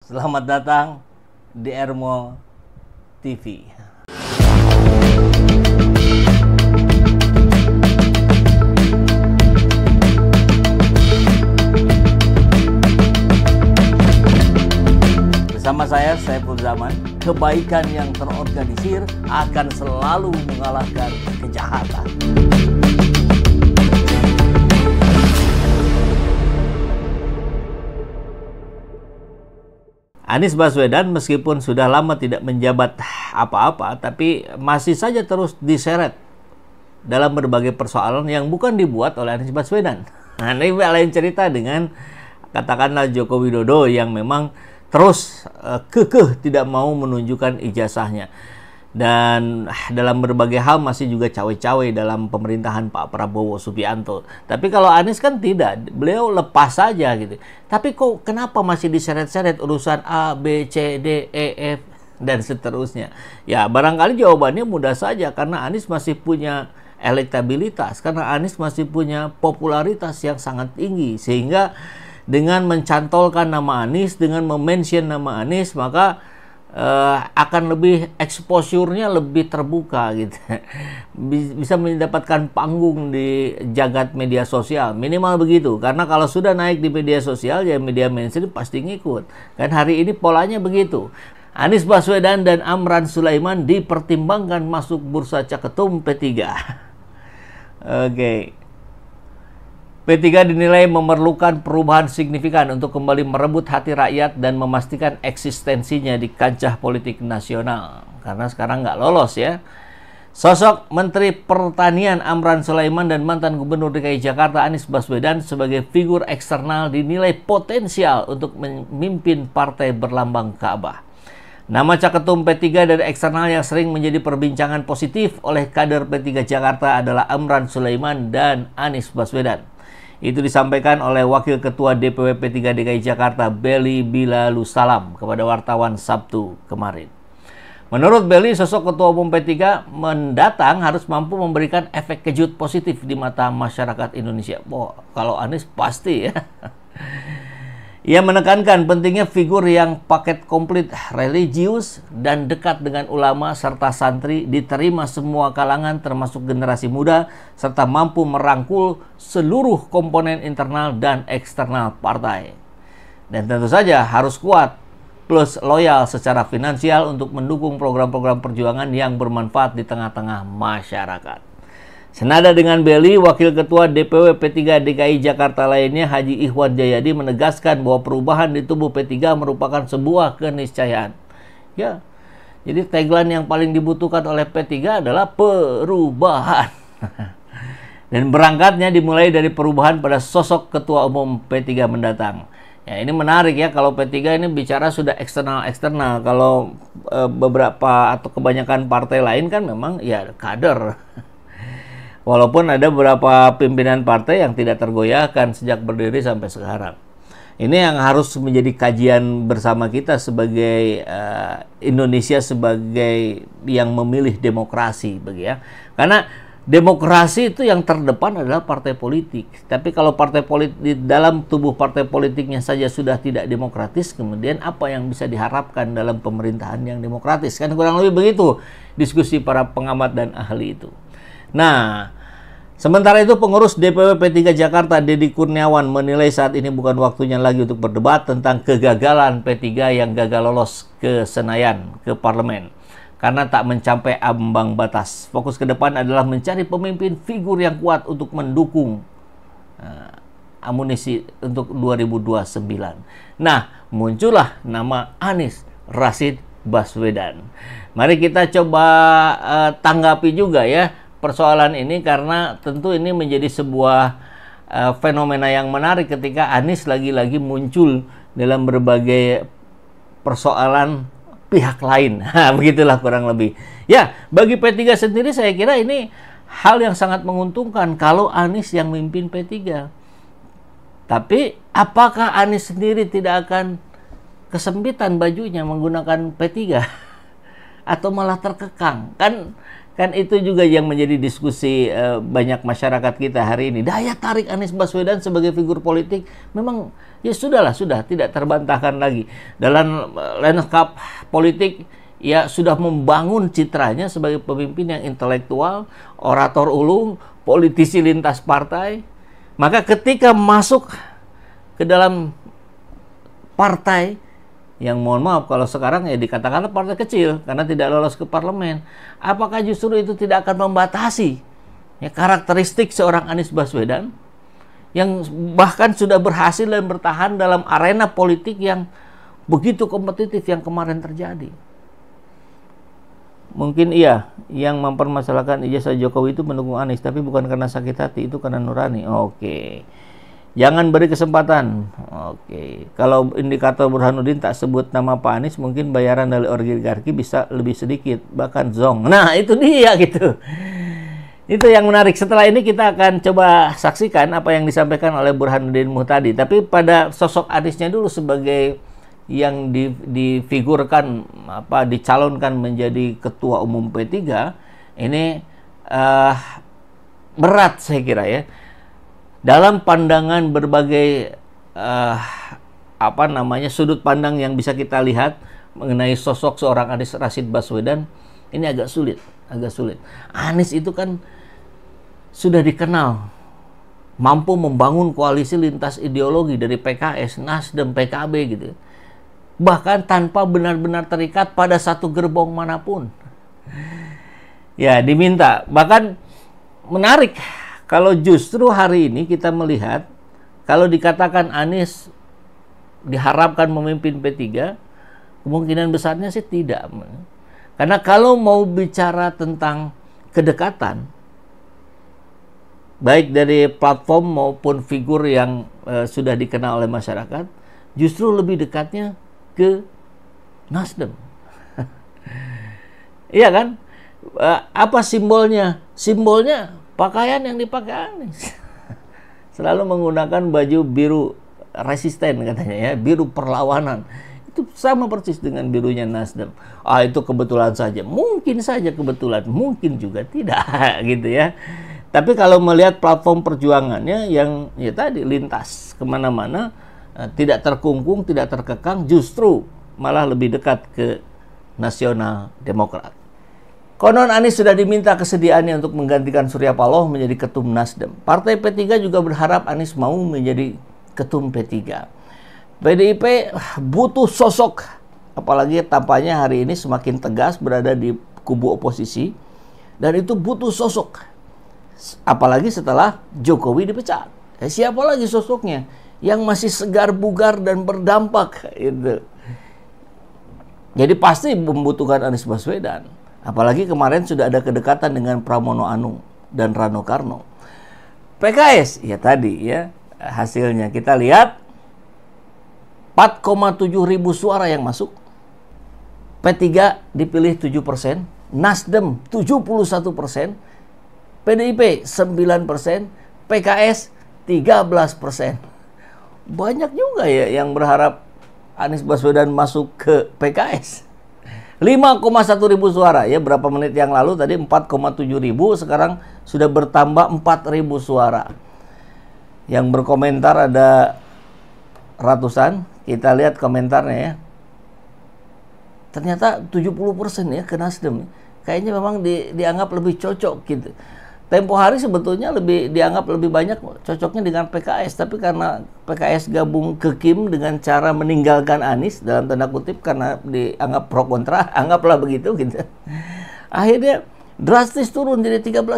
Selamat datang di Ermo TV. Bersama saya, Saiful Zaman, kebaikan yang terorganisir akan selalu mengalahkan kejahatan. Anies Baswedan meskipun sudah lama tidak menjabat apa-apa, tapi masih saja terus diseret dalam berbagai persoalan yang bukan dibuat oleh Anies Baswedan. Nah, ini lain cerita dengan katakanlah Joko Widodo yang memang terus kekeh tidak mau menunjukkan ijazahnya. Dan dalam berbagai hal masih juga cawe-cawe dalam pemerintahan Pak Prabowo Subianto. Tapi kalau Anies kan tidak, beliau lepas saja gitu. Tapi kok kenapa masih diseret-seret urusan A, B, C, D, E, F dan seterusnya? Ya barangkali jawabannya mudah saja, karena Anies masih punya elektabilitas, karena Anies masih punya popularitas yang sangat tinggi, sehingga dengan mencantolkan nama Anies, dengan memention nama Anies, maka akan lebih exposure-nya lebih terbuka gitu. Bisa mendapatkan panggung di jagat media sosial, minimal begitu. Karena kalau sudah naik di media sosial, ya media mainstream pasti ngikut. Kan hari ini polanya begitu. Anies Baswedan dan Amran Sulaiman dipertimbangkan masuk bursa Caketum P3. Oke. P3 dinilai memerlukan perubahan signifikan untuk kembali merebut hati rakyat dan memastikan eksistensinya di kancah politik nasional. Karena sekarang nggak lolos ya. Sosok Menteri Pertanian Amran Sulaiman dan mantan Gubernur DKI Jakarta Anies Baswedan sebagai figur eksternal dinilai potensial untuk memimpin partai berlambang Ka'bah. Nama Caketum P3 dari eksternal yang sering menjadi perbincangan positif oleh kader P3 Jakarta adalah Amran Sulaiman dan Anies Baswedan. Itu disampaikan oleh Wakil Ketua DPW P3 DKI Jakarta, Belly Bilalusalam, kepada wartawan Sabtu kemarin. Menurut Belly, sosok Ketua Umum P3 mendatang harus mampu memberikan efek kejut positif di mata masyarakat Indonesia. Wah, kalau Anies pasti ya. Ia menekankan pentingnya figur yang paket komplit religius dan dekat dengan ulama serta santri, diterima semua kalangan termasuk generasi muda, serta mampu merangkul seluruh komponen internal dan eksternal partai. Dan tentu saja harus kuat plus loyal secara finansial untuk mendukung program-program perjuangan yang bermanfaat di tengah-tengah masyarakat. Senada dengan Belly, Wakil Ketua DPW P3 DKI Jakarta lainnya Haji Ikhwan Jayadi menegaskan bahwa perubahan di tubuh P3 merupakan sebuah keniscayaan. Ya, jadi tagline yang paling dibutuhkan oleh P3 adalah perubahan. Dan berangkatnya dimulai dari perubahan pada sosok Ketua Umum P3 mendatang. Ya, ini menarik ya, kalau P3 ini bicara sudah eksternal-eksternal. Kalau beberapa atau kebanyakan partai lain kan memang ya kader. Walaupun ada beberapa pimpinan partai yang tidak tergoyahkan sejak berdiri sampai sekarang. Ini yang harus menjadi kajian bersama kita sebagai Indonesia sebagai yang memilih demokrasi, ya. Karena demokrasi itu yang terdepan adalah partai politik. Tapi kalau partai politik di dalam tubuh partai politiknya saja sudah tidak demokratis, kemudian apa yang bisa diharapkan dalam pemerintahan yang demokratis? Kan kurang lebih begitu diskusi para pengamat dan ahli itu. Nah, sementara itu pengurus DPW P3 Jakarta Dedi Kurniawan menilai saat ini bukan waktunya lagi untuk berdebat tentang kegagalan P3 yang gagal lolos ke Senayan, ke parlemen, karena tak mencapai ambang batas. Fokus ke depan adalah mencari pemimpin figur yang kuat untuk mendukung amunisi untuk 2029. Nah, muncullah nama Anies Rashid Baswedan. Mari kita coba tanggapi juga ya persoalan ini, karena tentu ini menjadi sebuah fenomena yang menarik ketika Anies lagi-lagi muncul dalam berbagai persoalan pihak lain. Begitulah kurang lebih. Ya, bagi P3 sendiri saya kira ini hal yang sangat menguntungkan kalau Anies yang memimpin P3. Tapi apakah Anies sendiri tidak akan kesempitan bajunya menggunakan P3? Atau malah terkekang? Kan Kan itu juga yang menjadi diskusi banyak masyarakat kita hari ini. Daya tarik Anies Baswedan sebagai figur politik memang ya sudah tidak terbantahkan lagi. Dalam lanskap politik ya sudah membangun citranya sebagai pemimpin yang intelektual, orator ulung, politisi lintas partai. Maka ketika masuk ke dalam partai yang mohon maaf kalau sekarang ya dikatakan partai kecil karena tidak lolos ke parlemen, apakah justru itu tidak akan membatasi ya karakteristik seorang Anies Baswedan yang bahkan sudah berhasil dan bertahan dalam arena politik yang begitu kompetitif yang kemarin terjadi? Mungkin iya yang mempermasalahkan ijazah Jokowi itu mendukung Anies, tapi bukan karena sakit hati, itu karena nurani. Oke. Jangan beri kesempatan. Oke. Kalau indikator Burhanuddin tak sebut nama Pak Anies, mungkin bayaran dari oligarki bisa lebih sedikit, bahkan zong. Nah, itu dia gitu. Itu yang menarik. Setelah ini kita akan coba saksikan apa yang disampaikan oleh Burhanuddin Muhtadi. Tapi pada sosok Aniesnya dulu sebagai yang difigurkan dicalonkan menjadi ketua umum P3 ini berat saya kira ya. Dalam pandangan berbagai sudut pandang yang bisa kita lihat mengenai sosok seorang Anies Rashid Baswedan, ini agak sulit. Anies itu kan sudah dikenal mampu membangun koalisi lintas ideologi dari PKS, Nasdem, PKB gitu. Bahkan tanpa benar-benar terikat pada satu gerbong manapun. Ya, diminta. Bahkan menarik kalau justru hari ini kita melihat, kalau dikatakan Anies diharapkan memimpin P3, kemungkinan besarnya sih tidak. Karena kalau mau bicara tentang kedekatan, baik dari platform maupun figur yang sudah dikenal oleh masyarakat, justru lebih dekatnya ke Nasdem. Iya kan? Apa simbolnya? Simbolnya pakaian yang dipakai Anies. Selalu menggunakan baju biru resisten katanya ya, biru perlawanan. Itu sama persis dengan birunya Nasdem. Itu kebetulan saja. Mungkin saja kebetulan, mungkin juga tidak gitu ya. Tapi kalau melihat platform perjuangannya yang ya tadi lintas kemana-mana, tidak terkungkung, tidak terkekang, justru malah lebih dekat ke Nasional Demokrat. Konon Anies sudah diminta kesediaannya untuk menggantikan Surya Paloh menjadi ketum Nasdem. Partai P3 juga berharap Anies mau menjadi ketum P3. PDIP butuh sosok, apalagi tampaknya hari ini semakin tegas berada di kubu oposisi, dan itu butuh sosok. Apalagi setelah Jokowi dipecat. Siapa lagi sosoknya yang masih segar bugar dan berdampak itu? Jadi pasti membutuhkan Anies Baswedan. Apalagi kemarin sudah ada kedekatan dengan Pramono Anung dan Rano Karno. PKS, ya tadi ya hasilnya kita lihat 4,7 ribu suara yang masuk. P3 dipilih 7%, Nasdem 71%, PDIP 9%, PKS 13%. Banyak juga ya yang berharap Anies Baswedan masuk ke PKS. 5,1 ribu suara ya, berapa menit yang lalu tadi 4,7 ribu, sekarang sudah bertambah 4 ribu suara. Yang berkomentar ada ratusan. Kita lihat komentarnya ya. Ternyata 70% ya ke Nasdem. Kayaknya memang dianggap lebih cocok gitu. Tempo hari sebetulnya dianggap lebih banyak cocoknya dengan PKS, tapi karena PKS gabung ke Kim dengan cara meninggalkan Anies dalam tanda kutip karena dianggap pro kontra, anggaplah begitu gitu. Akhirnya drastis turun jadi 13%.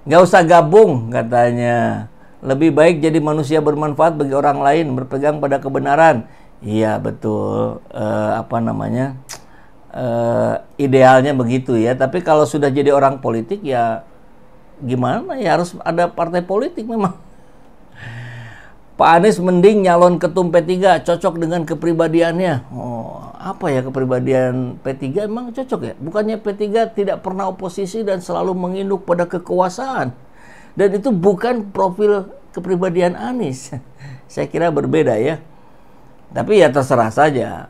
Nggak usah gabung katanya. Lebih baik jadi manusia bermanfaat bagi orang lain, berpegang pada kebenaran. Iya betul. Idealnya begitu ya. Tapi kalau sudah jadi orang politik ya gimana ya, harus ada partai politik memang. Pak Anies mending nyalon ketum P3, cocok dengan kepribadiannya. Apa ya kepribadian P3 emang cocok ya? Bukannya P3 tidak pernah oposisi dan selalu menginduk pada kekuasaan. Dan itu bukan profil kepribadian Anies. Saya kira berbeda ya. Tapi ya terserah saja.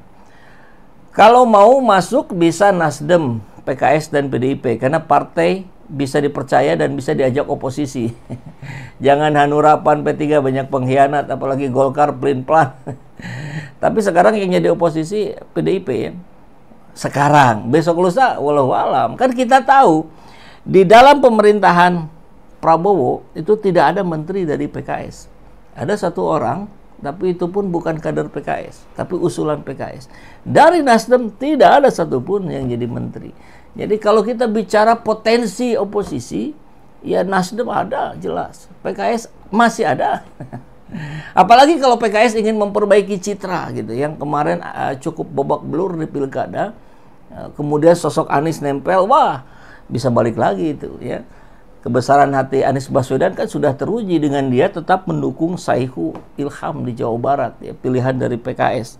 Kalau mau masuk bisa Nasdem, PKS dan PDIP, karena partai bisa dipercaya dan bisa diajak oposisi. Jangan Hanurapan P3 banyak pengkhianat, apalagi Golkar pelin-pelan. Tapi sekarang yang jadi oposisi PDIP ya. Sekarang, besok lusa walau alam. Kan kita tahu di dalam pemerintahan Prabowo itu tidak ada menteri dari PKS. Ada satu orang, tapi itu pun bukan kader PKS, tapi usulan PKS. Dari Nasdem tidak ada satupun yang jadi menteri. Jadi kalau kita bicara potensi oposisi, ya Nasdem ada jelas, PKS masih ada. Apalagi kalau PKS ingin memperbaiki citra gitu, yang kemarin cukup babak belur di pilkada, kemudian sosok Anies nempel, wah bisa balik lagi itu ya. Kebesaran hati Anies Baswedan kan sudah teruji dengan dia tetap mendukung Saihu Ilham di Jawa Barat, ya, pilihan dari PKS.